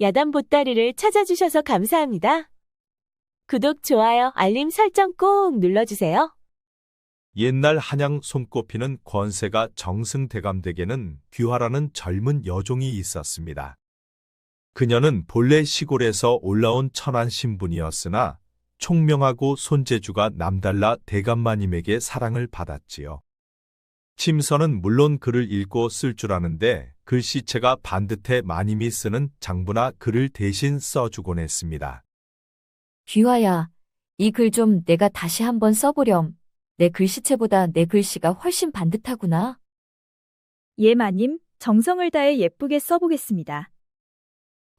야단 보따리를 찾아주셔서 감사합니다. 구독, 좋아요, 알림 설정 꼭 눌러주세요. 옛날 한양 손꼽히는 권세가 정승대감댁에는 귀화라는 젊은 여종이 있었습니다. 그녀는 본래 시골에서 올라온 천한 신분이었으나 총명하고 손재주가 남달라 대감마님에게 사랑을 받았지요. 침서는 물론 글을 읽고 쓸 줄 아는데 글씨체가 반듯해 마님이 쓰는 장부나 글을 대신 써주곤 했습니다. 귀화야, 이 글 좀 내가 다시 한번 써보렴. 내 글씨체보다 내 글씨가 훨씬 반듯하구나. 예, 마님, 정성을 다해 예쁘게 써보겠습니다.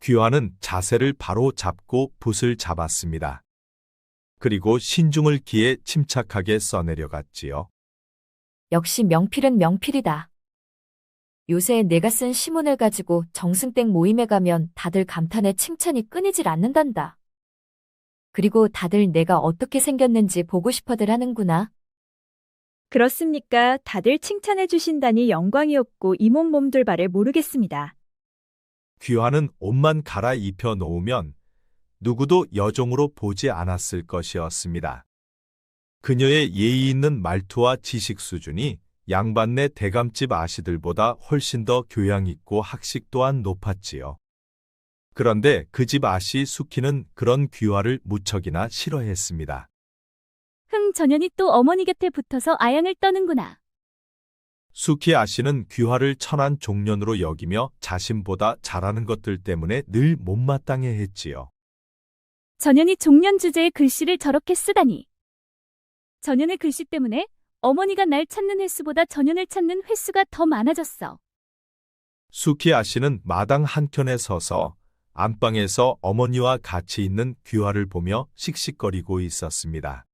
귀화는 자세를 바로 잡고 붓을 잡았습니다. 그리고 신중을 기해 침착하게 써내려갔지요. 역시 명필은 명필이다. 요새 내가 쓴 시문을 가지고 정승댁 모임에 가면 다들 감탄에 칭찬이 끊이질 않는단다. 그리고 다들 내가 어떻게 생겼는지 보고 싶어들 하는구나. 그렇습니까? 다들 칭찬해 주신다니 영광이었고 이 몸 몸둘 바를 모르겠습니다. 귀화는 옷만 갈아입혀 놓으면 누구도 여종으로 보지 않았을 것이었습니다. 그녀의 예의 있는 말투와 지식 수준이 양반네 대감집 아씨들보다 훨씬 더 교양 있고 학식 또한 높았지요. 그런데 그 집 아씨 수키는 그런 귀화를 무척이나 싫어했습니다. 전현이 또 어머니 곁에 붙어서 아양을 떠는구나. 수키 아씨는 귀화를 천한 종년으로 여기며 자신보다 잘하는 것들 때문에 늘 못마땅해 했지요. 전현이 종년 주제의 글씨를 저렇게 쓰다니. 전현의 글씨 때문에 어머니가 날 찾는 횟수보다 전현을 찾는 횟수가 더 많아졌어. 수키 아씨는 마당 한켠에 서서 안방에서 어머니와 같이 있는 귀화를 보며 씩씩거리고 있었습니다.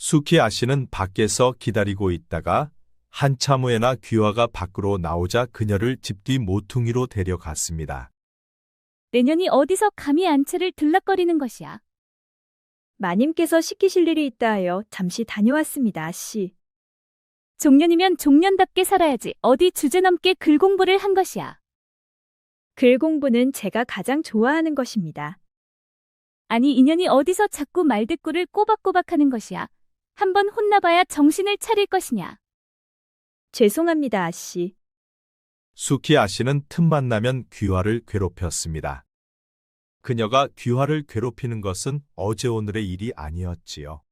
수키 아씨는 밖에서 기다리고 있다가 한참 후에나 귀화가 밖으로 나오자 그녀를 집 뒤 모퉁이로 데려갔습니다. 내년이 어디서 감히 안채를 들락거리는 것이야. 마님께서 시키실 일이 있다 하여 잠시 다녀왔습니다, 아씨. 종년이면 종년답게 살아야지 어디 주제넘게 글 공부를 한 것이야. 글 공부는 제가 가장 좋아하는 것입니다. 아니 인연이 어디서 자꾸 말대꾸를 꼬박꼬박 하는 것이야. 한번 혼나봐야 정신을 차릴 것이냐. 죄송합니다, 아씨. 수키 아씨는 틈만 나면 귀화를 괴롭혔습니다. 그녀가 귀화를 괴롭히는 것은 어제 오늘의 일이 아니었지요.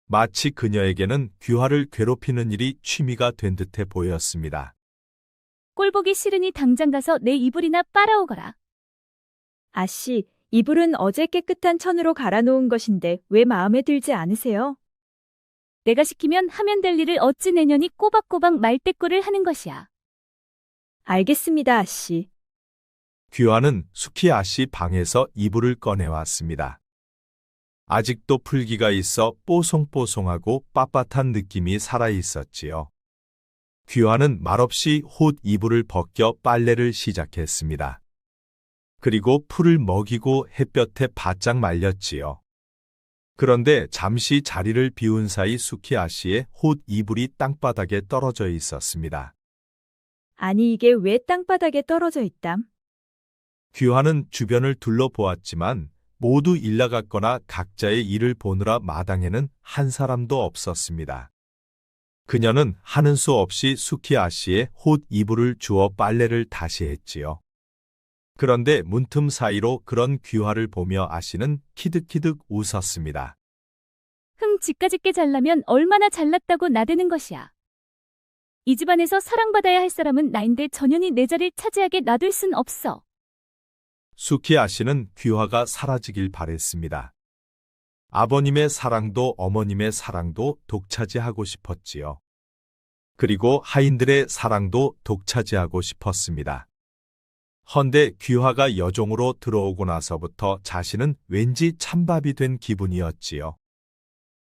마치 그녀에게는 귀화를 괴롭히는 일이 취미가 된 듯해 보였습니다. 꼴보기 싫으니 당장 가서 내 이불이나 빨아오거라. 아씨, 이불은 어제 깨끗한 천으로 갈아놓은 것인데 왜 마음에 들지 않으세요? 내가 시키면 하면 될 일을 어찌 내년이 꼬박꼬박 말대꾸를 하는 것이야. 알겠습니다, 아씨. 귀화는 수키 아씨 방에서 이불을 꺼내왔습니다. 아직도 풀기가 있어 뽀송뽀송하고 빳빳한 느낌이 살아있었지요. 귀화는 말없이 홑 이불을 벗겨 빨래를 시작했습니다. 그리고 풀을 먹이고 햇볕에 바짝 말렸지요. 그런데 잠시 자리를 비운 사이 수키 아씨의 홑 이불이 땅바닥에 떨어져 있었습니다. 아니 이게 왜 땅바닥에 떨어져 있담? 귀화는 주변을 둘러보았지만 모두 일나갔거나 각자의 일을 보느라 마당에는 한 사람도 없었습니다. 그녀는 하는 수 없이 수키 아씨의 홑 이불을 주워 빨래를 다시 했지요. 그런데 문틈 사이로 그런 귀화를 보며 아씨는 키득키득 웃었습니다. 집가짓게 잘나면 얼마나 잘났다고 나대는 것이야. 이 집안에서 사랑받아야 할 사람은 나인데 전현이 내 자리를 차지하게 놔둘 순 없어. 수키 아씨는 귀화가 사라지길 바랬습니다. 아버님의 사랑도 어머님의 사랑도 독차지하고 싶었지요. 그리고 하인들의 사랑도 독차지하고 싶었습니다. 헌데 귀화가 여종으로 들어오고 나서부터 자신은 왠지 찬밥이 된 기분이었지요.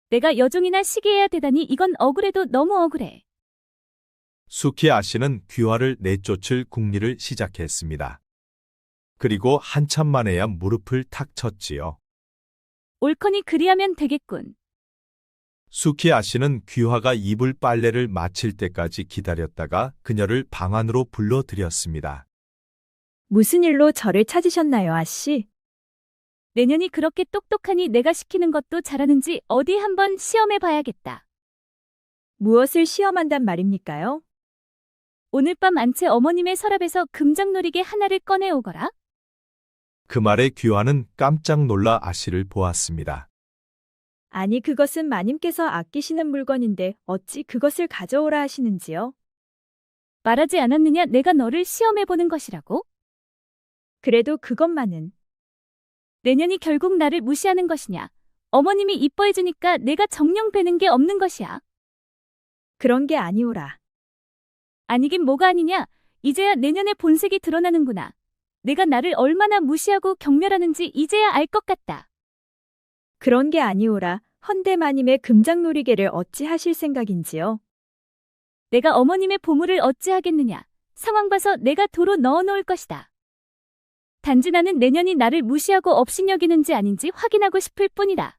내가 여종이나 시기해야 되다니 이건 억울해도 너무 억울해. 수키 아씨는 귀화를 내쫓을 궁리를 시작했습니다. 그리고 한참 만에야 무릎을 탁 쳤지요. 옳거니 그리하면 되겠군. 수키 아씨는 귀화가 이불 빨래를 마칠 때까지 기다렸다가 그녀를 방 안으로 불러들였습니다. 무슨 일로 저를 찾으셨나요, 아씨? 내년이 그렇게 똑똑하니 내가 시키는 것도 잘하는지 어디 한번 시험해 봐야겠다. 무엇을 시험한단 말입니까요? 오늘 밤 안채 어머님의 서랍에서 금장놀이개 하나를 꺼내오거라. 그 말에 귀화는 깜짝 놀라 아씨를 보았습니다. 아니, 그것은 마님께서 아끼시는 물건인데 어찌 그것을 가져오라 하시는지요? 말하지 않았느냐 내가 너를 시험해 보는 것이라고? 그래도 그것만은. 내년이 결국 나를 무시하는 것이냐? 어머님이 이뻐해주니까 내가 정녕 뵈는 게 없는 것이야. 그런 게 아니오라. 아니긴 뭐가 아니냐? 이제야 내년의 본색이 드러나는구나. 내가 나를 얼마나 무시하고 경멸하는지 이제야 알 것 같다. 그런 게 아니오라. 헌데 마님의 금장놀이개를 어찌 하실 생각인지요? 내가 어머님의 보물을 어찌 하겠느냐? 상황 봐서 내가 도로 넣어놓을 것이다. 단지 나는 내년이 나를 무시하고 업신여기는지 아닌지 확인하고 싶을 뿐이다.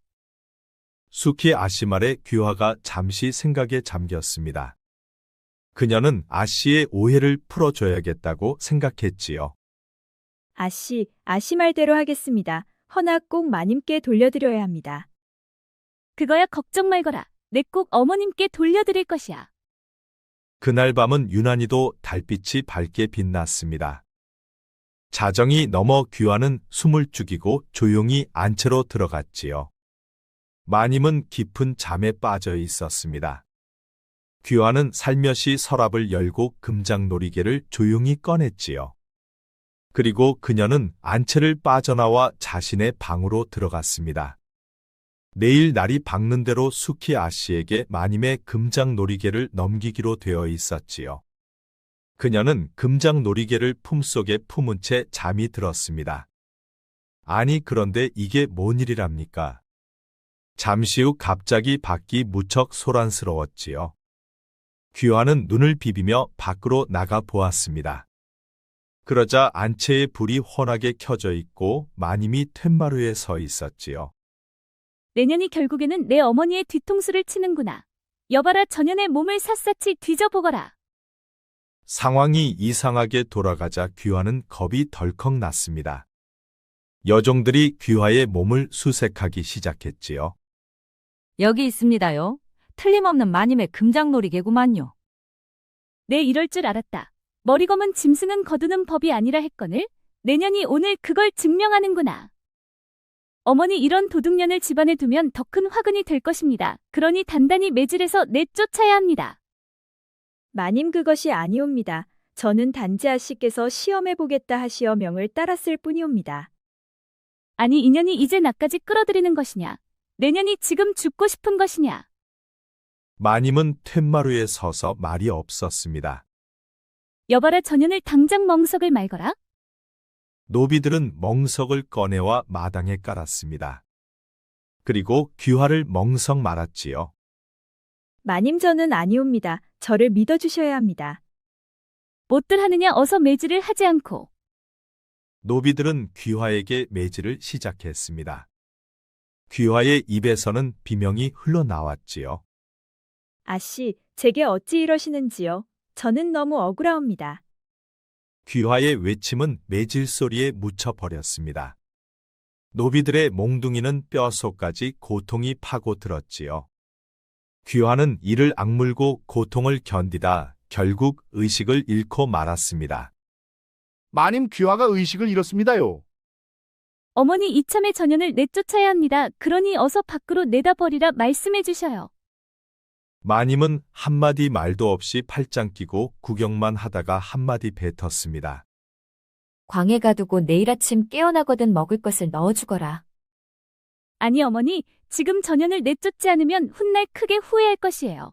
수키 아씨 말에 귀화가 잠시 생각에 잠겼습니다. 그녀는 아씨의 오해를 풀어줘야겠다고 생각했지요. 아씨 말대로 하겠습니다. 허나 꼭 마님께 돌려드려야 합니다. 그거야 걱정 말거라. 내 꼭 어머님께 돌려드릴 것이야. 그날 밤은 유난히도 달빛이 밝게 빛났습니다. 자정이 넘어 귀화는 숨을 죽이고 조용히 안채로 들어갔지요. 마님은 깊은 잠에 빠져 있었습니다. 귀화는 살며시 서랍을 열고 금장놀이개를 조용히 꺼냈지요. 그리고 그녀는 안채를 빠져나와 자신의 방으로 들어갔습니다. 내일 날이 밝는 대로 수키 아씨에게 마님의 금장놀이개를 넘기기로 되어 있었지요. 그녀는 금장놀이개를 품속에 품은 채 잠이 들었습니다. 아니, 그런데 이게 뭔 일이랍니까? 잠시 후 갑자기 밖이 무척 소란스러웠지요. 귀화는 눈을 비비며 밖으로 나가 보았습니다. 그러자 안채의 불이 환하게 켜져 있고 마님이 툇마루에 서 있었지요. 내년이 결국에는 내 어머니의 뒤통수를 치는구나. 여봐라 전년의 몸을 샅샅이 뒤져보거라. 상황이 이상하게 돌아가자 귀화는 겁이 덜컥 났습니다. 여종들이 귀화의 몸을 수색하기 시작했지요. 여기 있습니다요. 틀림없는 마님의 금장놀이개구만요. 내 이럴 줄 알았다. 머리 검은 짐승은 거두는 법이 아니라 했거늘 내년이 오늘 그걸 증명하는구나. 어머니 이런 도둑년을 집안에 두면 더 큰 화근이 될 것입니다. 그러니 단단히 매질해서 내쫓아야 합니다. 마님 그것이 아니옵니다. 저는 단지 아씨께서 시험해보겠다 하시어 명을 따랐을 뿐이옵니다. 아니 인연이 이제 나까지 끌어들이는 것이냐. 내년이 지금 죽고 싶은 것이냐. 마님은 툇마루에 서서 말이 없었습니다. 여봐라 전년을 당장 멍석을 말거라. 노비들은 멍석을 꺼내와 마당에 깔았습니다. 그리고 귀화를 멍석 말았지요. 마님 저는 아니옵니다. 저를 믿어주셔야 합니다. 못들 하느냐 어서 매질을 하지 않고. 노비들은 귀화에게 매질을 시작했습니다. 귀화의 입에서는 비명이 흘러나왔지요. 아씨, 제게 어찌 이러시는지요? 저는 너무 억울하옵니다. 귀화의 외침은 매질 소리에 묻혀버렸습니다. 노비들의 몽둥이는 뼛속까지 고통이 파고들었지요. 귀화는 이를 악물고 고통을 견디다 결국 의식을 잃고 말았습니다. 마님 귀화가 의식을 잃었습니다요. 어머니 이참에 전년을 내쫓아야 합니다. 그러니 어서 밖으로 내다버리라 말씀해 주셔요. 마님은 한마디 말도 없이 팔짱 끼고 구경만 하다가 한마디 뱉었습니다. 광에 가두고 내일 아침 깨어나거든 먹을 것을 넣어주거라. 아니 어머니, 지금 전년을 내쫓지 않으면 훗날 크게 후회할 것이에요.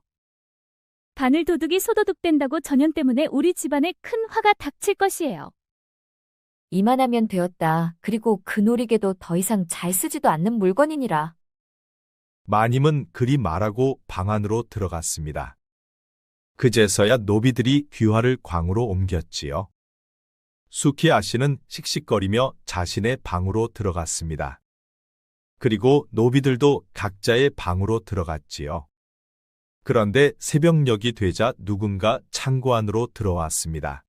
바늘 도둑이 소도둑된다고 전년 때문에 우리 집안에 큰 화가 닥칠 것이에요. 이만하면 되었다. 그리고 그 놀이개도 더 이상 잘 쓰지도 않는 물건이니라. 마님은 그리 말하고 방 안으로 들어갔습니다. 그제서야 노비들이 귀화를 광으로 옮겼지요. 수키 아씨는 씩씩거리며 자신의 방으로 들어갔습니다. 그리고 노비들도 각자의 방으로 들어갔지요. 그런데 새벽녘이 되자 누군가 창고 안으로 들어왔습니다.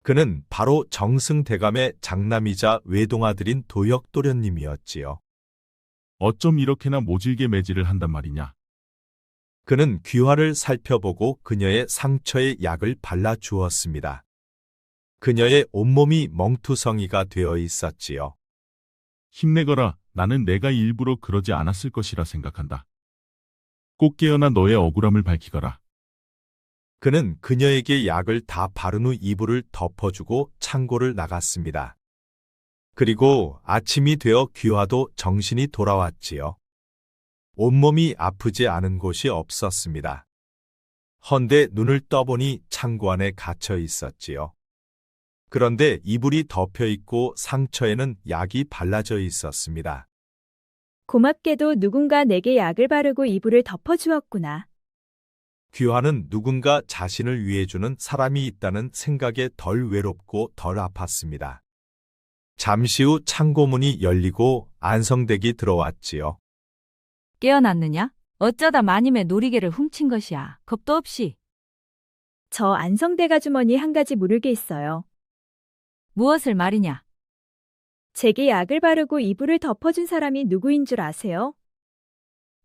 그는 바로 정승대감의 장남이자 외동아들인 도역도련님이었지요. 어쩜 이렇게나 모질게 매질을 한단 말이냐. 그는 귀화를 살펴보고 그녀의 상처에 약을 발라 주었습니다. 그녀의 온몸이 멍투성이가 되어 있었지요. 힘내거라. 나는 내가 일부러 그러지 않았을 것이라 생각한다. 꼭 깨어나 너의 억울함을 밝히거라. 그는 그녀에게 약을 다 바른 후 이불을 덮어주고 창고를 나갔습니다. 그리고 아침이 되어 귀화도 정신이 돌아왔지요. 온몸이 아프지 않은 곳이 없었습니다. 헌데 눈을 떠보니 창고 안에 갇혀 있었지요. 그런데 이불이 덮여 있고 상처에는 약이 발라져 있었습니다. 고맙게도 누군가 내게 약을 바르고 이불을 덮어주었구나. 귀화는 누군가 자신을 위해주는 사람이 있다는 생각에 덜 외롭고 덜 아팠습니다. 잠시 후 창고문이 열리고 안성댁이 들어왔지요. 깨어났느냐? 어쩌다 마님의 놀이개를 훔친 것이야. 겁도 없이. 저 안성대가 주머니 한 가지 물을 게 있어요. 무엇을 말이냐? 제게 약을 바르고 이불을 덮어준 사람이 누구인 줄 아세요?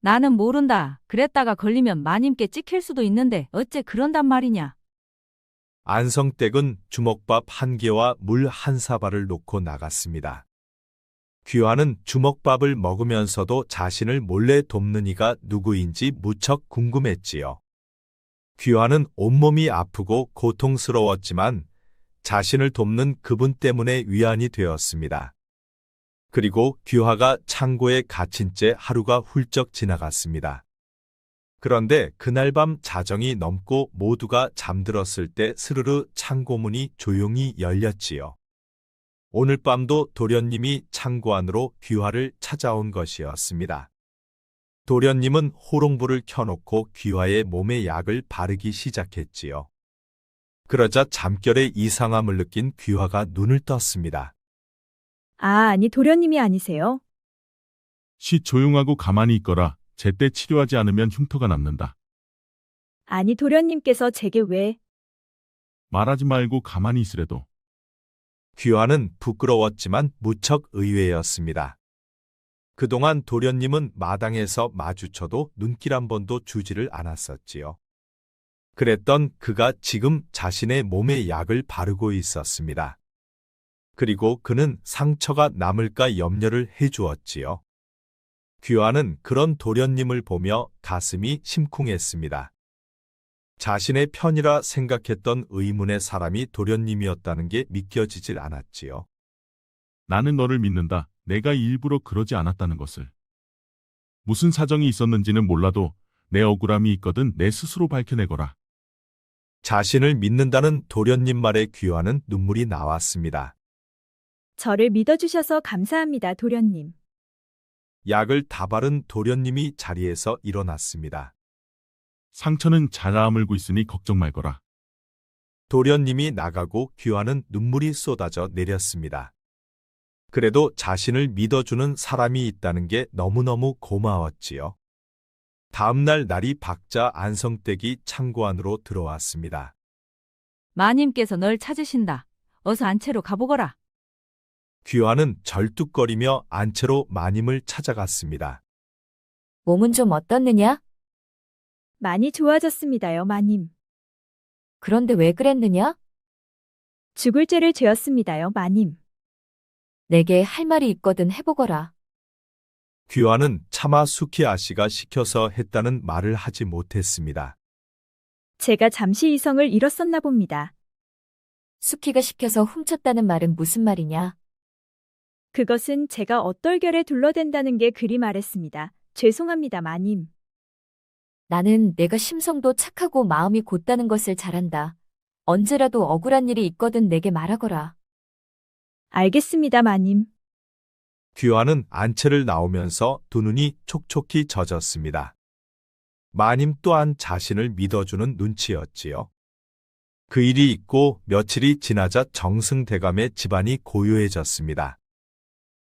나는 모른다. 그랬다가 걸리면 마님께 찍힐 수도 있는데 어째 그런단 말이냐? 안성댁은 주먹밥 한 개와 물 한 사발을 놓고 나갔습니다. 귀화는 주먹밥을 먹으면서도 자신을 몰래 돕는 이가 누구인지 무척 궁금했지요. 귀화는 온몸이 아프고 고통스러웠지만 자신을 돕는 그분 때문에 위안이 되었습니다. 그리고 귀화가 창고에 갇힌 채 하루가 훌쩍 지나갔습니다. 그런데 그날 밤 자정이 넘고 모두가 잠들었을 때 스르르 창고문이 조용히 열렸지요. 오늘 밤도 도련님이 창고 안으로 귀화를 찾아온 것이었습니다. 도련님은 호롱불을 켜놓고 귀화의 몸에 약을 바르기 시작했지요. 그러자 잠결에 이상함을 느낀 귀화가 눈을 떴습니다. 아니 도련님이 아니세요? 시 조용하고 가만히 있거라. 제때 치료하지 않으면 흉터가 남는다. 아니 도련님께서 제게 왜? 말하지 말고 가만히 있으래도. 귀화는 부끄러웠지만 무척 의외였습니다. 그동안 도련님은 마당에서 마주쳐도 눈길 한 번도 주지를 않았었지요. 그랬던 그가 지금 자신의 몸에 약을 바르고 있었습니다. 그리고 그는 상처가 남을까 염려를 해주었지요. 귀화는 그런 도련님을 보며 가슴이 심쿵했습니다. 자신의 편이라 생각했던 의문의 사람이 도련님이었다는 게 믿겨지질 않았지요. 나는 너를 믿는다. 내가 일부러 그러지 않았다는 것을. 무슨 사정이 있었는지는 몰라도 내 억울함이 있거든 내 스스로 밝혀내거라. 자신을 믿는다는 도련님 말에 귀화는 눈물이 나왔습니다. 저를 믿어주셔서 감사합니다, 도련님. 약을 다 바른 도련님이 자리에서 일어났습니다. 상처는 잘 아물고 있으니 걱정 말거라. 도련님이 나가고 귀화는 눈물이 쏟아져 내렸습니다. 그래도 자신을 믿어주는 사람이 있다는 게 너무너무 고마웠지요. 다음날 날이 밝자 안성댁이 창고 안으로 들어왔습니다. 마님께서 널 찾으신다. 어서 안채로 가보거라. 귀화는 절뚝거리며 안채로 마님을 찾아갔습니다. 몸은 좀 어떻느냐? 많이 좋아졌습니다요, 마님. 그런데 왜 그랬느냐? 죽을 죄를 죄었습니다요, 마님. 내게 할 말이 있거든 해보거라. 귀화는 차마 수키 아씨가 시켜서 했다는 말을 하지 못했습니다. 제가 잠시 이성을 잃었었나 봅니다. 수키가 시켜서 훔쳤다는 말은 무슨 말이냐? 그것은 제가 엇떨결에 둘러댄다는 게 그리 말했습니다. 죄송합니다, 마님. 나는 내가 심성도 착하고 마음이 곧다는 것을 잘 안다. 언제라도 억울한 일이 있거든 내게 말하거라. 알겠습니다, 마님. 귀화는 안채를 나오면서 두 눈이 촉촉히 젖었습니다. 마님 또한 자신을 믿어주는 눈치였지요. 그 일이 있고 며칠이 지나자 정승대감의 집안이 고요해졌습니다.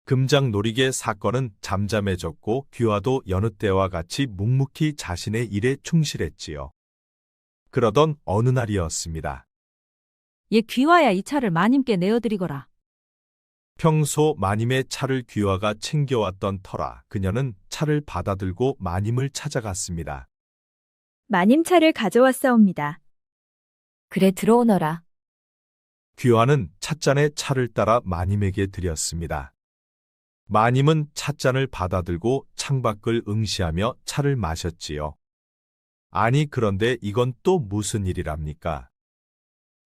금장 놀이개 사건은 잠잠해졌고 귀화도 여느 때와 같이 묵묵히 자신의 일에 충실했지요. 그러던 어느 날이었습니다. 얘 귀화야 이 차를 마님께 내어드리거라. 평소 마님의 차를 귀화가 챙겨왔던 터라 그녀는 차를 받아들고 마님을 찾아갔습니다. 마님 차를 가져왔사옵니다. 그래 들어오너라. 귀화는 찻잔에 차를 따라 마님에게 드렸습니다. 마님은 찻잔을 받아들고 창밖을 응시하며 차를 마셨지요. 아니 그런데 이건 또 무슨 일이랍니까?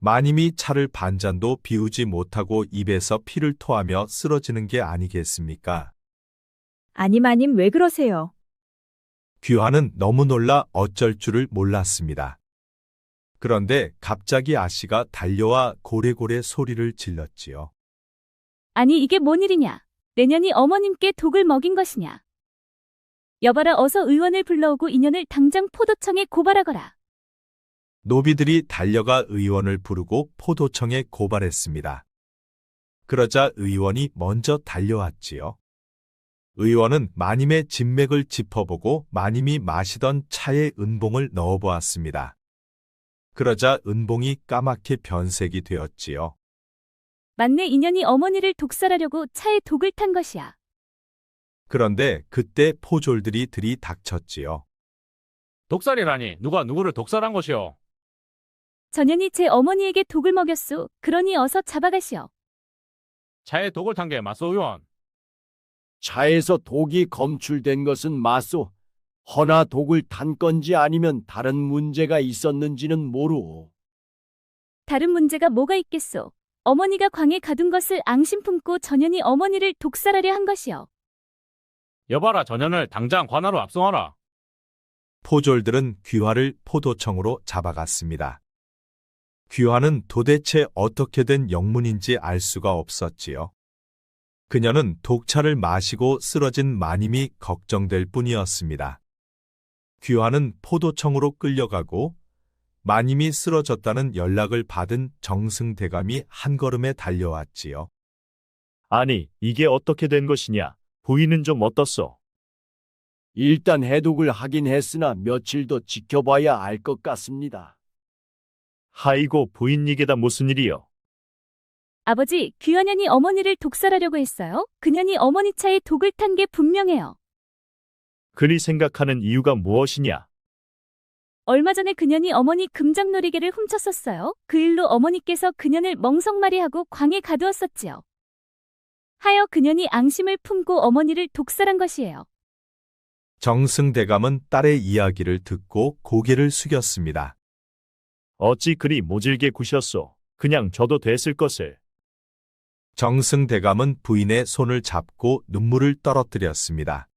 마님이 차를 반잔도 비우지 못하고 입에서 피를 토하며 쓰러지는 게 아니겠습니까? 아니 마님 왜 그러세요? 귀화는 너무 놀라 어쩔 줄을 몰랐습니다. 그런데 갑자기 아씨가 달려와 고래고래 소리를 질렀지요. 아니 이게 뭔 일이냐? 내년이 어머님께 독을 먹인 것이냐? 여봐라 어서 의원을 불러오고 이년을 당장 포도청에 고발하거라. 노비들이 달려가 의원을 부르고 포도청에 고발했습니다. 그러자 의원이 먼저 달려왔지요. 의원은 마님의 진맥을 짚어보고 마님이 마시던 차에 은봉을 넣어보았습니다. 그러자 은봉이 까맣게 변색이 되었지요. 맞네 이년이 어머니를 독살하려고 차에 독을 탄 것이야. 그런데 그때 포졸들이 들이닥쳤지요. 독살이라니 누가 누구를 독살한 것이오? 전현이 제 어머니에게 독을 먹였소. 그러니 어서 잡아가시오. 차에 독을 탄 게 맞소 의원? 차에서 독이 검출된 것은 맞소. 허나 독을 탄 건지 아니면 다른 문제가 있었는지는 모르오. 다른 문제가 뭐가 있겠소? 어머니가 광에 가둔 것을 앙심 품고 전현이 어머니를 독살하려 한 것이오. 여봐라 전현을 당장 관하로 압송하라. 포졸들은 귀화를 포도청으로 잡아갔습니다. 귀화는 도대체 어떻게 된 영문인지 알 수가 없었지요. 그녀는 독차를 마시고 쓰러진 마님이 걱정될 뿐이었습니다. 귀화는 포도청으로 끌려가고 마님이 쓰러졌다는 연락을 받은 정승대감이 한 걸음에 달려왔지요. 아니, 이게 어떻게 된 것이냐? 부인은 좀 어떻소? 일단 해독을 하긴 했으나 며칠 더 지켜봐야 알 것 같습니다. 하이고 부인 이게 다 무슨 일이요? 아버지, 귀화년이 어머니를 독살하려고 했어요. 그년이 어머니 차에 독을 탄 게 분명해요. 그리 생각하는 이유가 무엇이냐? 얼마 전에 그년이 어머니 금장놀이개를 훔쳤었어요. 그 일로 어머니께서 그년을 멍석말이하고 광에 가두었었지요. 하여 그년이 앙심을 품고 어머니를 독살한 것이에요. 정승대감은 딸의 이야기를 듣고 고개를 숙였습니다. 어찌 그리 모질게 구셨소? 그냥 줘도 됐을 것을. 정승대감은 부인의 손을 잡고 눈물을 떨어뜨렸습니다.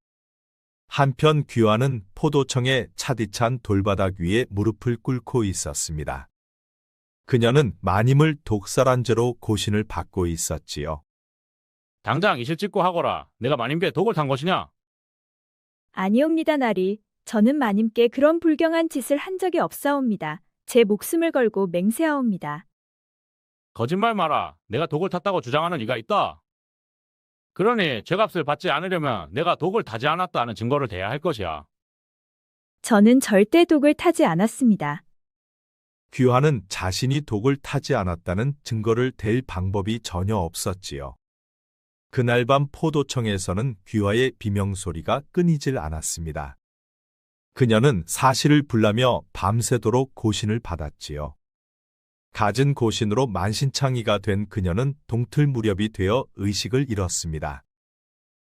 한편 귀화는 포도청의 차디찬 돌바닥 위에 무릎을 꿇고 있었습니다. 그녀는 마님을 독살한 죄로 고신을 받고 있었지요. 당장 이실 찍고 하거라. 내가 마님께 독을 탄 것이냐? 아니옵니다 나리. 저는 마님께 그런 불경한 짓을 한 적이 없사옵니다. 제 목숨을 걸고 맹세하옵니다. 거짓말 마라. 내가 독을 탔다고 주장하는 이가 있다. 그러니 죄값을 받지 않으려면 내가 독을 타지 않았다는 증거를 대야 할 것이야. 저는 절대 독을 타지 않았습니다. 귀화는 자신이 독을 타지 않았다는 증거를 댈 방법이 전혀 없었지요. 그날 밤 포도청에서는 귀화의 비명소리가 끊이질 않았습니다. 그녀는 사실을 불라며 밤새도록 고신을 받았지요. 갖은 고신으로 만신창이가 된 그녀는 동틀 무렵이 되어 의식을 잃었습니다.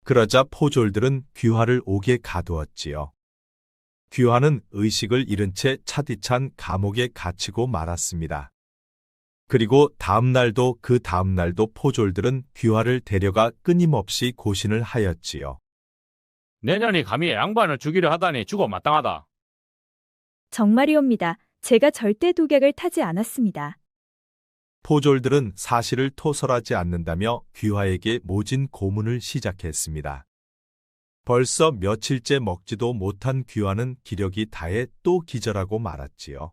그러자 포졸들은 귀화를 옥에 가두었지요. 귀화는 의식을 잃은 채 차디찬 감옥에 갇히고 말았습니다. 그리고 다음 날도 그 다음 날도 포졸들은 귀화를 데려가 끊임없이 고신을 하였지요. 내년이 감히 양반을 죽이려 하다니 죽어 마땅하다. 정말이옵니다. 제가 절대 독약을 타지 않았습니다. 포졸들은 사실을 토설하지 않는다며 귀화에게 모진 고문을 시작했습니다. 벌써 며칠째 먹지도 못한 귀화는 기력이 다해 또 기절하고 말았지요.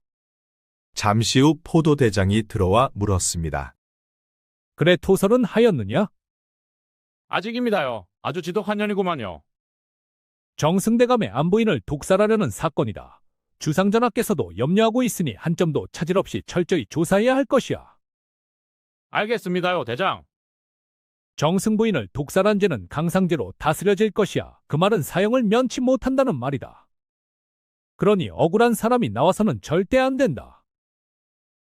잠시 후 포도대장이 들어와 물었습니다. 그래 토설은 하였느냐? 아직입니다요. 아주 지독한 년이구만요. 정승대감의 안부인을 독살하려는 사건이다. 주상전하께서도 염려하고 있으니 한 점도 차질 없이 철저히 조사해야 할 것이야. 알겠습니다요, 대장. 정승 부인을 독살한 죄는 강상죄로 다스려질 것이야. 그 말은 사형을 면치 못한다는 말이다. 그러니 억울한 사람이 나와서는 절대 안 된다.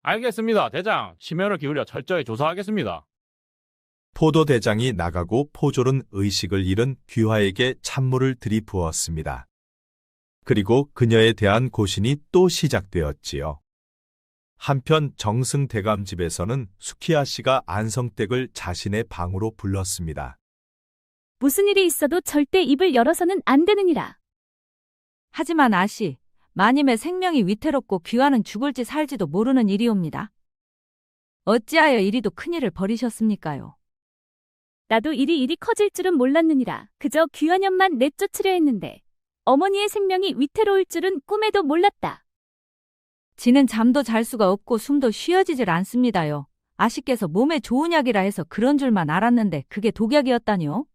알겠습니다, 대장. 심혈을 기울여 철저히 조사하겠습니다. 포도대장이 나가고 포졸은 의식을 잃은 귀화에게 찬물을 들이부었습니다. 그리고 그녀에 대한 고신이 또 시작되었지요. 한편 정승 대감 집에서는 수키아 씨가 안성댁을 자신의 방으로 불렀습니다. 무슨 일이 있어도 절대 입을 열어서는 안 되느니라. 하지만 아씨, 마님의 생명이 위태롭고 귀화는 죽을지 살지도 모르는 일이옵니다. 어찌하여 이리도 큰일을 벌이셨습니까요? 나도 일이 커질 줄은 몰랐느니라. 그저 귀환년만 내쫓으려 했는데 어머니의 생명이 위태로울 줄은 꿈에도 몰랐다. 지는 잠도 잘 수가 없고 숨도 쉬어지질 않습니다요. 아씨께서 몸에 좋은 약이라 해서 그런 줄만 알았는데 그게 독약이었다니요?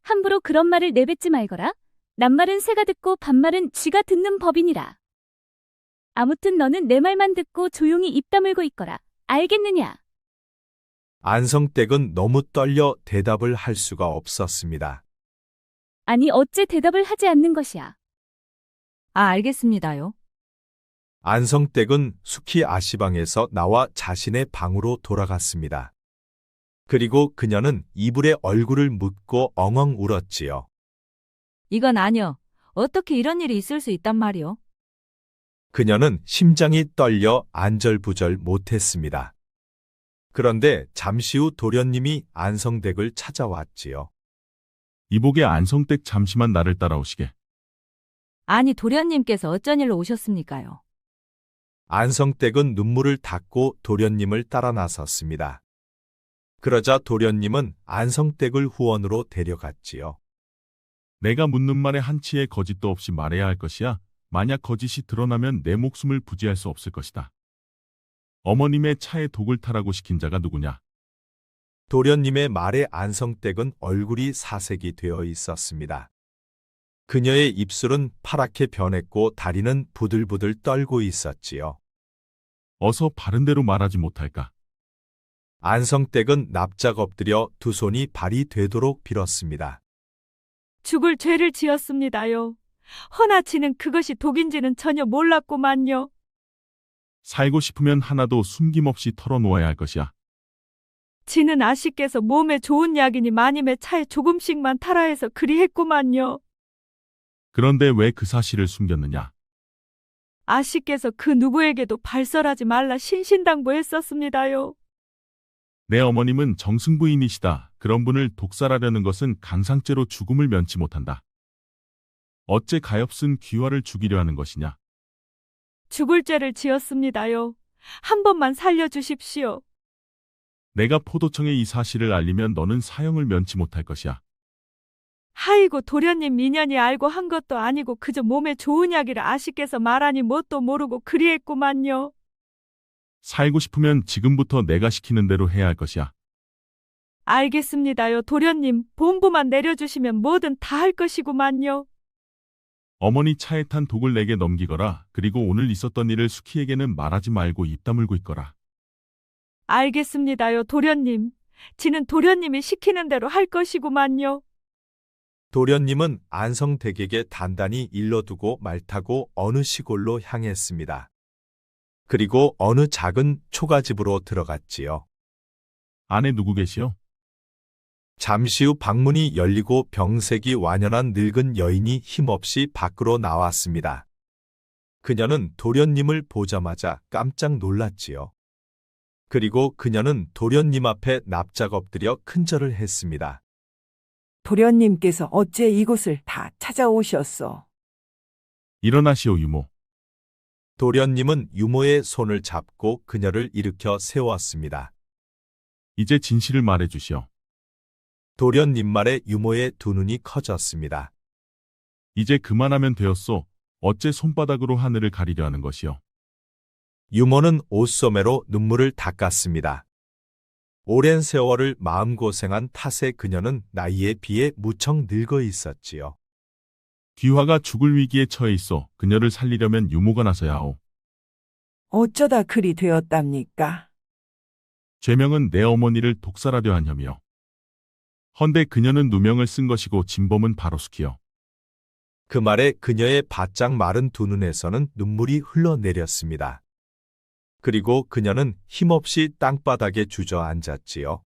함부로 그런 말을 내뱉지 말거라. 낱말은 새가 듣고 반말은 쥐가 듣는 법이니라. 아무튼 너는 내 말만 듣고 조용히 입 다물고 있거라. 알겠느냐? 안성댁은 너무 떨려 대답을 할 수가 없었습니다. 아니 어째 대답을 하지 않는 것이야. 알겠습니다요. 안성댁은 수키 아씨방에서 나와 자신의 방으로 돌아갔습니다. 그리고 그녀는 이불에 얼굴을 묻고 엉엉 울었지요. 이건 아니여. 어떻게 이런 일이 있을 수 있단 말이오? 그녀는 심장이 떨려 안절부절 못했습니다. 그런데 잠시 후 도련님이 안성댁을 찾아왔지요. 이복의 안성댁 잠시만 나를 따라오시게. 아니 도련님께서 어쩐 일로 오셨습니까요? 안성댁은 눈물을 닦고 도련님을 따라 나섰습니다. 그러자 도련님은 안성댁을 후원으로 데려갔지요. 내가 묻는 말에 한치의 거짓도 없이 말해야 할 것이야. 만약 거짓이 드러나면 내 목숨을 부지할 수 없을 것이다. 어머님의 차에 독을 타라고 시킨 자가 누구냐? 도련님의 말에 안성댁은 얼굴이 사색이 되어 있었습니다. 그녀의 입술은 파랗게 변했고 다리는 부들부들 떨고 있었지요. 어서 바른 대로 말하지 못할까? 안성댁은 납작 엎드려 두 손이 발이 되도록 빌었습니다. 죽을 죄를 지었습니다요. 허나 지는 그것이 독인지는 전혀 몰랐구만요. 살고 싶으면 하나도 숨김없이 털어놓아야 할 것이야. 지는 아씨께서 몸에 좋은 약이니 마님의 차에 조금씩만 타라 해서 그리했구만요. 그런데 왜 그 사실을 숨겼느냐? 아씨께서 그 누구에게도 발설하지 말라 신신당부했었습니다요. 내 어머님은 정승부인이시다. 그런 분을 독살하려는 것은 강상죄로 죽음을 면치 못한다. 어째 가엾은 귀화를 죽이려 하는 것이냐? 죽을 죄를 지었습니다요. 한 번만 살려주십시오. 내가 포도청에 이 사실을 알리면 너는 사형을 면치 못할 것이야. 하이고 도련님 미년이 알고 한 것도 아니고 그저 몸에 좋은 약이라 아씨께서 말하니 뭣도 모르고 그리했구만요. 살고 싶으면 지금부터 내가 시키는 대로 해야 할 것이야. 알겠습니다요. 도련님 본부만 내려주시면 뭐든 다 할 것이구만요. 어머니 차에 탄 독을 내게 넘기거라. 그리고 오늘 있었던 일을 수키에게는 말하지 말고 입 다물고 있거라. 알겠습니다요. 도련님. 지는 도련님이 시키는 대로 할 것이구만요. 도련님은 안성댁에게 단단히 일러두고 말타고 어느 시골로 향했습니다. 그리고 어느 작은 초가집으로 들어갔지요. 안에 누구 계시오? 잠시 후 방문이 열리고 병색이 완연한 늙은 여인이 힘없이 밖으로 나왔습니다. 그녀는 도련님을 보자마자 깜짝 놀랐지요. 그리고 그녀는 도련님 앞에 납작 엎드려 큰절을 했습니다. 도련님께서 어째 이곳을 다 찾아오셨소? 일어나시오 유모. 도련님은 유모의 손을 잡고 그녀를 일으켜 세웠습니다. 이제 진실을 말해 주시오. 도련님 말에 유모의 두 눈이 커졌습니다. 이제 그만하면 되었소. 어째 손바닥으로 하늘을 가리려 하는 것이오. 유모는 옷소매로 눈물을 닦았습니다. 오랜 세월을 마음고생한 탓에 그녀는 나이에 비해 무척 늙어 있었지요. 귀화가 죽을 위기에 처해 있어 그녀를 살리려면 유모가 나서야 하오. 어쩌다 그리 되었답니까? 죄명은 내 어머니를 독살하려 한 혐의요. 헌데 그녀는 누명을 쓴 것이고 진범은 바로 숙희요. 그 말에 그녀의 바짝 마른 두 눈에서는 눈물이 흘러내렸습니다. 그리고 그녀는 힘없이 땅바닥에 주저앉았지요.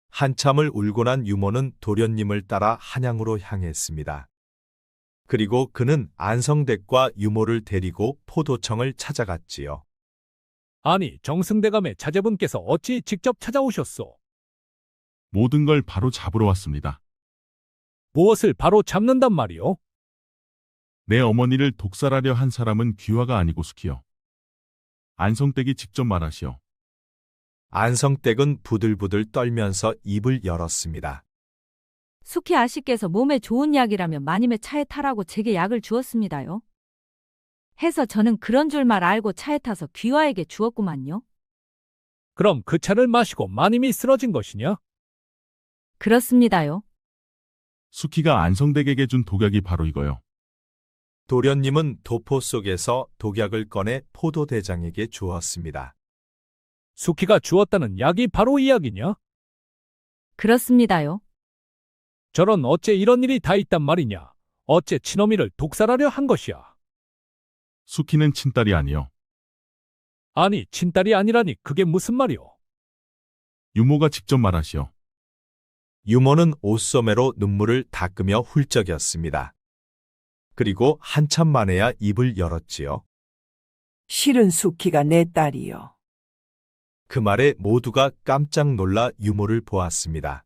한참을 울고 난 유모는 도련님을 따라 한양으로 향했습니다. 그리고 그는 안성댁과 유모를 데리고 포도청을 찾아갔지요. 아니, 정승대감의 자제분께서 어찌 직접 찾아오셨소? 모든 걸 바로 잡으러 왔습니다. 무엇을 바로 잡는단 말이오? 내 어머니를 독살하려 한 사람은 귀화가 아니고 숙희요. 안성댁이 직접 말하시오. 안성댁은 부들부들 떨면서 입을 열었습니다. 숙희 아씨께서 몸에 좋은 약이라며 마님의 차에 타라고 제게 약을 주었습니다요. 해서 저는 그런 줄만 알고 차에 타서 귀화에게 주었구만요. 그럼 그 차를 마시고 마님이 쓰러진 것이냐? 그렇습니다요. 숙희가 안성댁에게 준 독약이 바로 이거요. 도련님은 도포 속에서 독약을 꺼내 포도대장에게 주었습니다. 숙희가 주었다는 약이 바로 이 약이냐? 그렇습니다요. 저런 어째 이런 일이 다 있단 말이냐? 어째 친어미를 독살하려 한 것이야? 숙희는 친딸이 아니요. 아니, 친딸이 아니라니 그게 무슨 말이오? 유모가 직접 말하시오. 유모는 옷소매로 눈물을 닦으며 훌쩍였습니다. 그리고 한참 만에야 입을 열었지요. 실은 숙희가 내 딸이요. 그 말에 모두가 깜짝 놀라 유모를 보았습니다.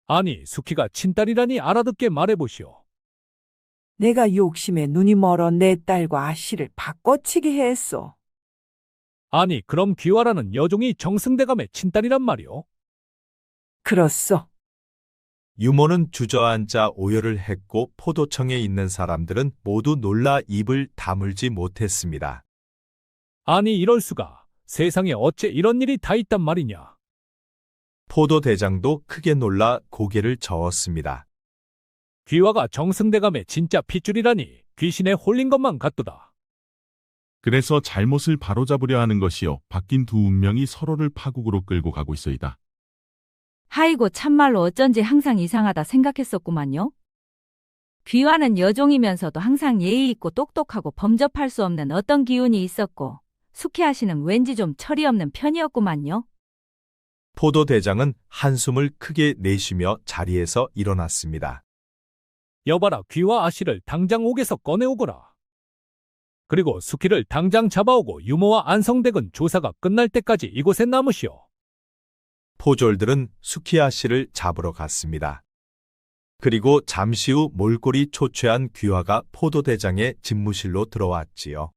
아니, 숙희가 친딸이라니 알아듣게 말해보시오. 내가 욕심에 눈이 멀어 내 딸과 아씨를 바꿔치기 했소. 아니, 그럼 귀화라는 여종이 정승대감의 친딸이란 말이오? 그렇소. 유모는 주저앉아 오열을 했고 포도청에 있는 사람들은 모두 놀라 입을 다물지 못했습니다. 아니, 이럴 수가. 세상에 어째 이런 일이 다 있단 말이냐? 포도대장도 크게 놀라 고개를 저었습니다. 귀화가 정승대감의 진짜 핏줄이라니 귀신에 홀린 것만 같도다. 그래서 잘못을 바로잡으려 하는 것이요. 바뀐 두 운명이 서로를 파국으로 끌고 가고 있어이다. 하이고 참말로 어쩐지 항상 이상하다 생각했었구만요. 귀화는 여종이면서도 항상 예의 있고 똑똑하고 범접할 수 없는 어떤 기운이 있었고 숙희 아씨는 왠지 좀 철이 없는 편이었구만요. 포도대장은 한숨을 크게 내쉬며 자리에서 일어났습니다. 여봐라, 귀화 아씨를 당장 옥에서 꺼내오거라. 그리고 숙희를 당장 잡아오고 유모와 안성댁은 조사가 끝날 때까지 이곳에 남으시오. 포졸들은 수키아 씨를 잡으러 갔습니다. 그리고 잠시 후 몰골이 초췌한 귀화가 포도대장의 집무실로 들어왔지요.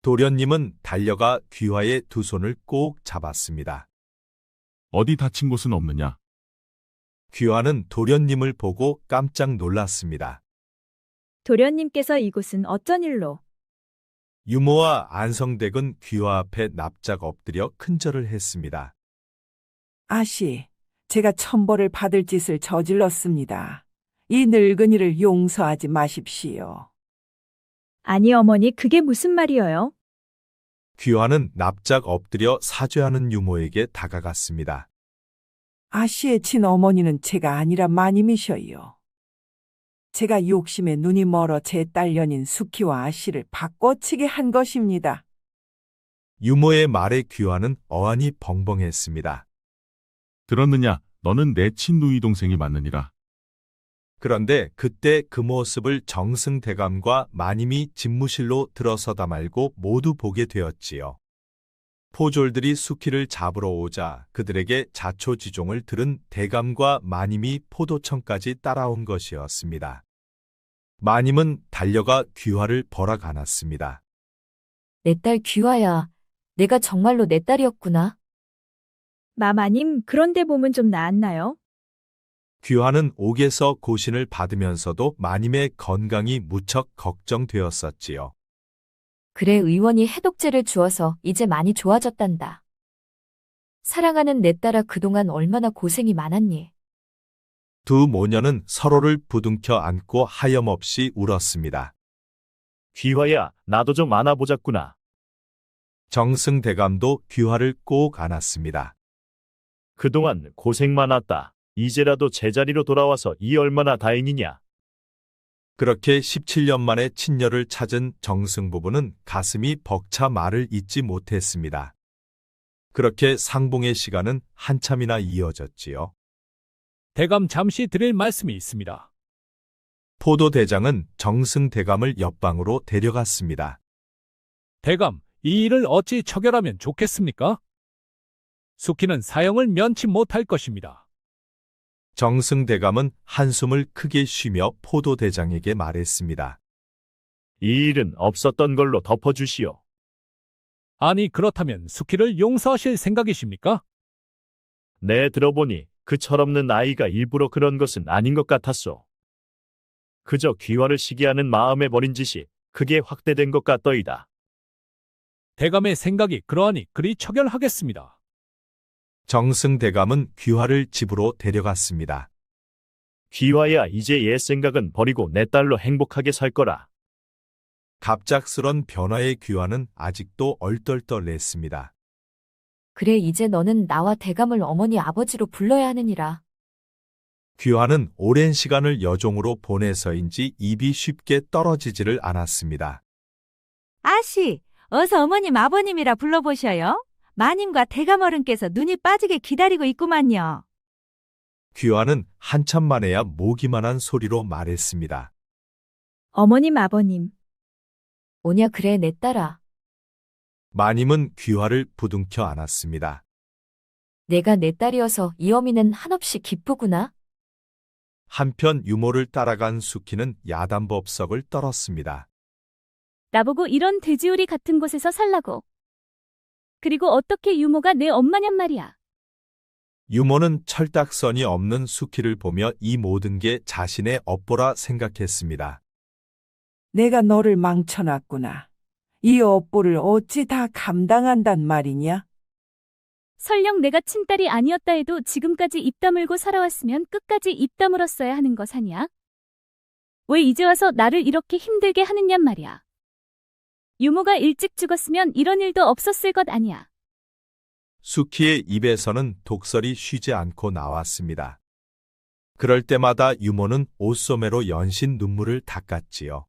도련님은 달려가 귀화의 두 손을 꼭 잡았습니다. 어디 다친 곳은 없느냐? 귀화는 도련님을 보고 깜짝 놀랐습니다. 도련님께서 이곳은 어쩐 일로? 유모와 안성댁은 귀화 앞에 납작 엎드려 큰절을 했습니다. 아씨, 제가 천벌을 받을 짓을 저질렀습니다. 이 늙은이를 용서하지 마십시오. 아니 어머니 그게 무슨 말이에요? 귀화는 납작 엎드려 사죄하는 유모에게 다가갔습니다. 아씨의 친어머니는 제가 아니라 마님이셔요. 제가 욕심에 눈이 멀어 제 딸년인 숙희와 아씨를 바꿔치게 한 것입니다. 유모의 말에 귀화는 어안이 벙벙했습니다. 들었느냐? 너는 내 친누이 동생이 맞느니라. 그런데 그때 그 모습을 정승대감과 마님이 집무실로 들어서다 말고 모두 보게 되었지요. 포졸들이 숙희를 잡으러 오자 그들에게 자초지종을 들은 대감과 마님이 포도청까지 따라온 것이었습니다. 마님은 달려가 귀화를 벌학 안았습니다. 내 딸 귀화야. 내가 정말로 내 딸이었구나. 마마님 그런데 몸은 좀 나았나요? 귀화는 옥에서 고신을 받으면서도 마님의 건강이 무척 걱정되었었지요. 그래, 의원이 해독제를 주어서 이제 많이 좋아졌단다. 사랑하는 내 딸아, 그동안 얼마나 고생이 많았니? 두 모녀는 서로를 부둥켜 안고 하염없이 울었습니다. 귀화야, 나도 좀 안아보자꾸나. 정승대감도 귀화를 꼭 안았습니다. 그동안 고생 많았다. 이제라도 제자리로 돌아와서 이 얼마나 다행이냐. 그렇게 17년 만에 친녀를 찾은 정승 부부는 가슴이 벅차 말을 잇지 못했습니다. 그렇게 상봉의 시간은 한참이나 이어졌지요. 대감 잠시 드릴 말씀이 있습니다. 포도대장은 정승대감을 옆방으로 데려갔습니다. 대감, 이 일을 어찌 처결하면 좋겠습니까? 숙희는 사형을 면치 못할 것입니다. 정승대감은 한숨을 크게 쉬며 포도대장에게 말했습니다. 이 일은 없었던 걸로 덮어주시오. 아니 그렇다면 숙희를 용서하실 생각이십니까? 네, 들어보니 그 철없는 아이가 일부러 그런 것은 아닌 것 같았소. 그저 귀화를 시기하는 마음에 벌인 짓이 크게 확대된 것 같더이다. 대감의 생각이 그러하니 그리 처결하겠습니다. 정승대감은 귀화를 집으로 데려갔습니다. 귀화야, 이제 옛 생각은 버리고 내 딸로 행복하게 살 거라. 갑작스런 변화의 귀화는 아직도 얼떨떨했습니다. 그래 이제 너는 나와 대감을 어머니 아버지로 불러야 하느니라. 귀화는 오랜 시간을 여종으로 보내서인지 입이 쉽게 떨어지지를 않았습니다. 아씨, 어서 어머님 아버님이라 불러보셔요. 마님과 대감 어른께서 눈이 빠지게 기다리고 있구만요. 귀화는 한참 만에야 모기만한 소리로 말했습니다. 어머님, 아버님. 오냐 그래 내 딸아. 마님은 귀화를 부둥켜 안았습니다. 내가 내 딸이어서 이 어미는 한없이 기쁘구나. 한편 유모를 따라간 숙희는 야단법석을 떨었습니다. 나보고 이런 돼지우리 같은 곳에서 살라고. 그리고 어떻게 유모가 내 엄마냔 말이야. 유모는 철딱선이 없는 숙희를 보며 이 모든 게 자신의 업보라 생각했습니다. 내가 너를 망쳐놨구나. 이 업보를 어찌 다 감당한단 말이냐? 설령 내가 친딸이 아니었다 해도 지금까지 입 다물고 살아왔으면 끝까지 입 다물었어야 하는 것 아니야? 왜 이제 와서 나를 이렇게 힘들게 하느냔 말이야. 유모가 일찍 죽었으면 이런 일도 없었을 것 아니야. 숙희의 입에서는 독설이 쉬지 않고 나왔습니다. 그럴 때마다 유모는 옷소매로 연신 눈물을 닦았지요.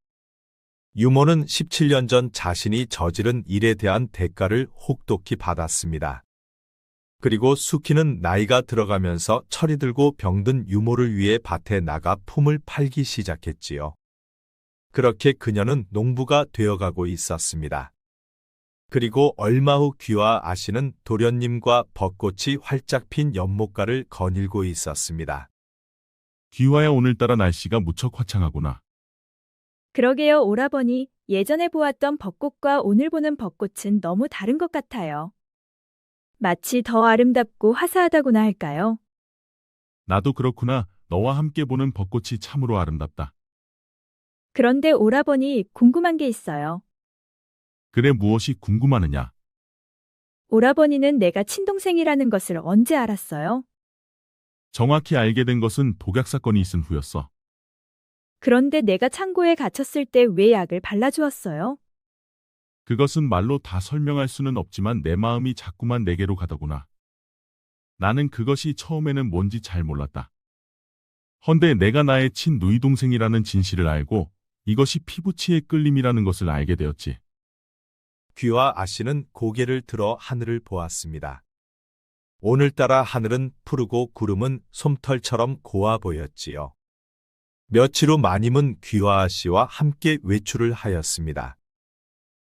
유모는 17년 전 자신이 저지른 일에 대한 대가를 혹독히 받았습니다. 그리고 숙희는 나이가 들어가면서 철이 들고 병든 유모를 위해 밭에 나가 품을 팔기 시작했지요. 그렇게 그녀는 농부가 되어가고 있었습니다. 그리고 얼마 후 귀화 아씨는 도련님과 벚꽃이 활짝 핀 연못가를 거닐고 있었습니다. 귀화야, 오늘따라 날씨가 무척 화창하구나. 그러게요, 오라버니. 예전에 보았던 벚꽃과 오늘 보는 벚꽃은 너무 다른 것 같아요. 마치 더 아름답고 화사하다고나 할까요? 나도 그렇구나. 너와 함께 보는 벚꽃이 참으로 아름답다. 그런데 오라버니, 궁금한 게 있어요. 그래, 무엇이 궁금하느냐? 오라버니는 내가 친동생이라는 것을 언제 알았어요? 정확히 알게 된 것은 독약 사건이 있은 후였어. 그런데 내가 창고에 갇혔을 때 왜 약을 발라주었어요? 그것은 말로 다 설명할 수는 없지만 내 마음이 자꾸만 내게로 가더구나. 나는 그것이 처음에는 뭔지 잘 몰랐다. 헌데 내가 나의 친누이 동생이라는 진실을 알고 이것이 피부치의 끌림이라는 것을 알게 되었지. 귀화 아씨는 고개를 들어 하늘을 보았습니다. 오늘따라 하늘은 푸르고 구름은 솜털처럼 고와 보였지요. 며칠 후 마님은 귀화 아씨와 함께 외출을 하였습니다.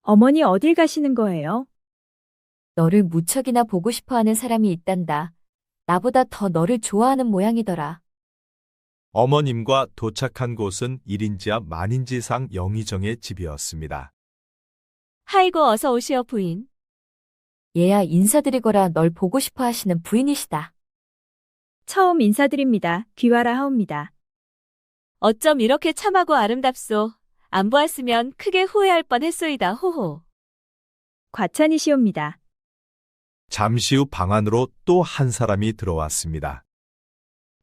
어머니 어딜 가시는 거예요? 너를 무척이나 보고 싶어하는 사람이 있단다. 나보다 더 너를 좋아하는 모양이더라. 어머님과 도착한 곳은 1인지 앞 만인지상 영의정의 집이었습니다. 아이고 어서 오시오 부인. 얘야 인사드리거라 널 보고 싶어 하시는 부인이시다. 처음 인사드립니다. 귀화라 하옵니다. 어쩜 이렇게 참하고 아름답소. 안 보았으면 크게 후회할 뻔했소이다 호호. 과찬이시옵니다. 잠시 후 방 안으로 또 한 사람이 들어왔습니다.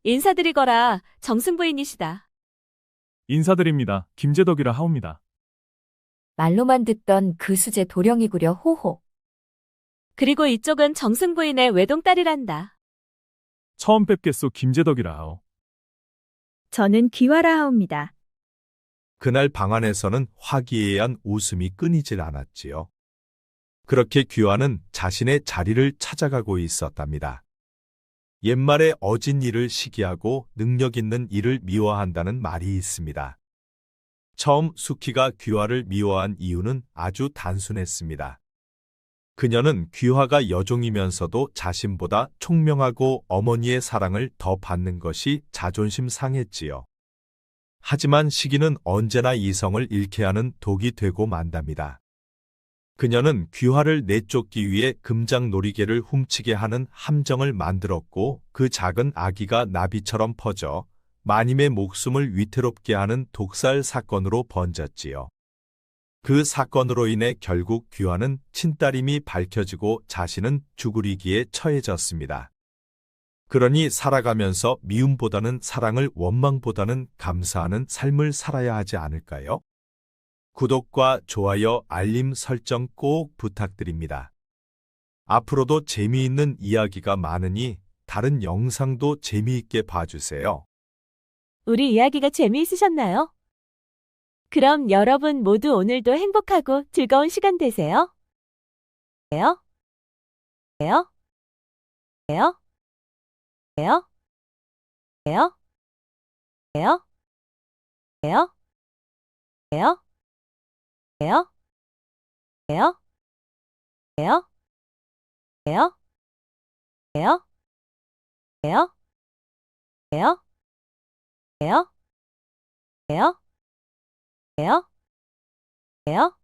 인사드리거라 정승부인이시다. 인사드립니다. 김재덕이라 하옵니다. 말로만 듣던 그 수제 도령이구려 호호. 그리고 이쪽은 정승 부인의 외동딸이란다. 처음 뵙겠소 김재덕이라 하오. 저는 귀화라 하옵니다. 그날 방 안에서는 화기애애한 웃음이 끊이질 않았지요. 그렇게 귀화는 자신의 자리를 찾아가고 있었답니다. 옛말에 어진 일을 시기하고 능력 있는 일을 미워한다는 말이 있습니다. 처음 숙희가 귀화를 미워한 이유는 아주 단순했습니다. 그녀는 귀화가 여종이면서도 자신보다 총명하고 어머니의 사랑을 더 받는 것이 자존심 상했지요. 하지만 시기는 언제나 이성을 잃게 하는 독이 되고 만답니다. 그녀는 귀화를 내쫓기 위해 금장 놀이개를 훔치게 하는 함정을 만들었고 그 작은 아기가 나비처럼 퍼져 마님의 목숨을 위태롭게 하는 독살 사건으로 번졌지요. 그 사건으로 인해 결국 귀화는 친딸임이 밝혀지고 자신은 죽으리기에 처해졌습니다. 그러니 살아가면서 미움보다는 사랑을 원망보다는 감사하는 삶을 살아야 하지 않을까요? 구독과 좋아요, 알림 설정 꼭 부탁드립니다. 앞으로도 재미있는 이야기가 많으니 다른 영상도 재미있게 봐주세요. 우리 이야기가 재미있으셨나요? 그럼 여러분 모두 오늘도 행복하고 즐거운 시간 되세요. 에요? 에요? 에요? 에요? 에요? 에요? 에요? 에요? 에요? 에요? 에요? 에요? 에요? 에요? 에요? 에요? 에요? 에요? 에요?